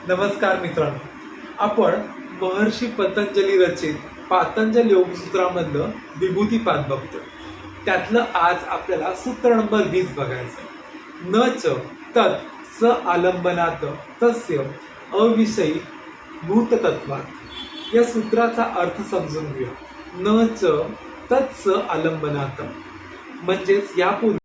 नमस्कार मित्रांनो, आपण महर्षी पतंजली रचित पातंजल योगसूत्रामधलं विभूतिपाद बघतोय. त्यातलं आज आपल्याला सूत्र नंबर 20 बघायचं. न च तत् स आलंबनात तस्य अविषयी भूततत्वात. या सूत्राचा अर्थ समजून घेऊया. न च तत् स आलंबनात म्हणजेच यापूर्वी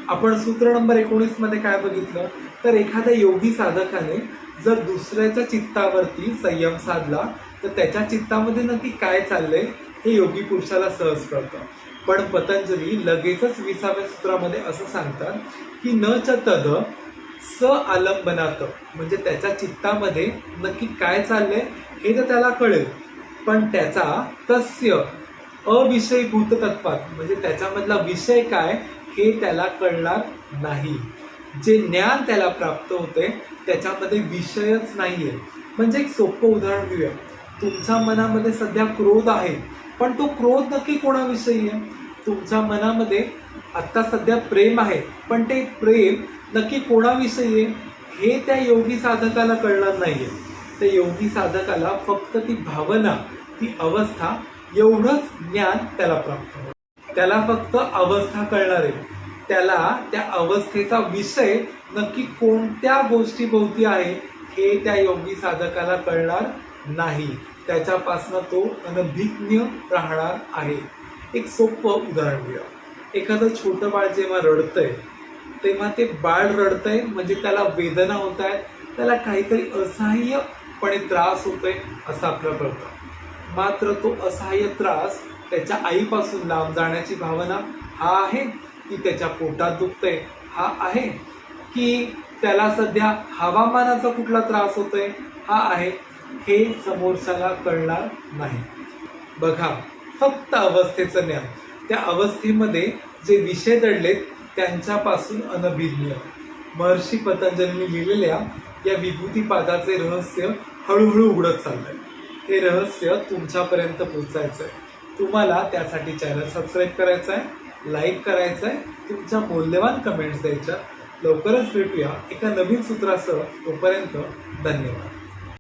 आपण सूत्र नंबर 19 मध्ये काय बघितलं, तर एखाद्या योगी साधकाने जर दुसऱ्याच्या चित्तावरती संयम साधला तर त्याच्या चित्तामध्ये नक्की काय चाललंय हे योगी पुरुषाला सहज कळतं. पण पतंजली लगेचच 20व्या सूत्रामध्ये असं सांगतात की न च तद स आलंबनात, म्हणजे त्याच्या चित्तामध्ये नक्की काय चाललंय हे तर त्याला कळेल, पण त्याचा तस्य अविषयी भूततत्वात, म्हणजे त्याच्यामधला विषय काय हे त्याला कळणार नाही. जे ज्ञान त्याला प्राप्त होते त्याच्यामध्ये विषयच नाहीये. म्हणजे एक सोपं उदाहरण घेऊया. तुमच्या मनामध्ये सध्या क्रोध आहे, पण तो क्रोध नक्की कोणाविषयी आहे? तुमच्या मनामध्ये आत्ता सध्या प्रेम आहे, पण ते प्रेम नक्की कोणाविषयी आहे हे त्या योगी साधकाला कळणार नाहीये. त्या योगी साधकाला फक्त ती भावना, ती अवस्था, एवढंच ज्ञान त्याला प्राप्त होतं. त्याला फक्त अवस्था कळणार आहे. त्याला त्या अवस्थेचा विषय नक्की कोणत्या गोष्टीभोवती आहे हे त्या योगी साधकाला कळणार नाही. त्याच्यापासून तो अनभिज्ञ राहणार आहे. एक सोपं उदाहरण घेऊया. एखादं छोटं बाळ जेव्हा रडतंय तेव्हा ते बाळ रडतंय म्हणजे त्याला वेदना होत आहेत, त्याला काहीतरी असहाय्यपणे त्रास होतोय असं आपल्याला कळतं. मात्र तो असहाय्य त्रास त्याच्या आईपासून लांब जाण्याची भावना हा आहे, की त्याच्या पोटात दुखतंय हा आहे, की त्याला सध्या हवामानाचा कुठला त्रास होतोय हा आहे, हे समोरच्याला कळणार नाही. बघा, फक्त अवस्थेचं ज्ञान, त्या अवस्थेमध्ये जे विषय दडलेत त्यांच्यापासून अनभिज्ञ. महर्षी पतंजलींनी लिहिलेल्या या विभूतिपादाचे रहस्य हळूहळू उघडत चाललंय. हे रहस्य तुमच्यापर्यंत पोहोचायचंय. तुम्हाला त्यासाठी चॅनल सबस्क्राईब करायचं आहे, लाईक करायचं आहे, तुमच्या मौल्यवान कमेंट्स द्यायच्या. लवकरच भेटूया एका नवीन सूत्रासह. तोपर्यंत धन्यवाद.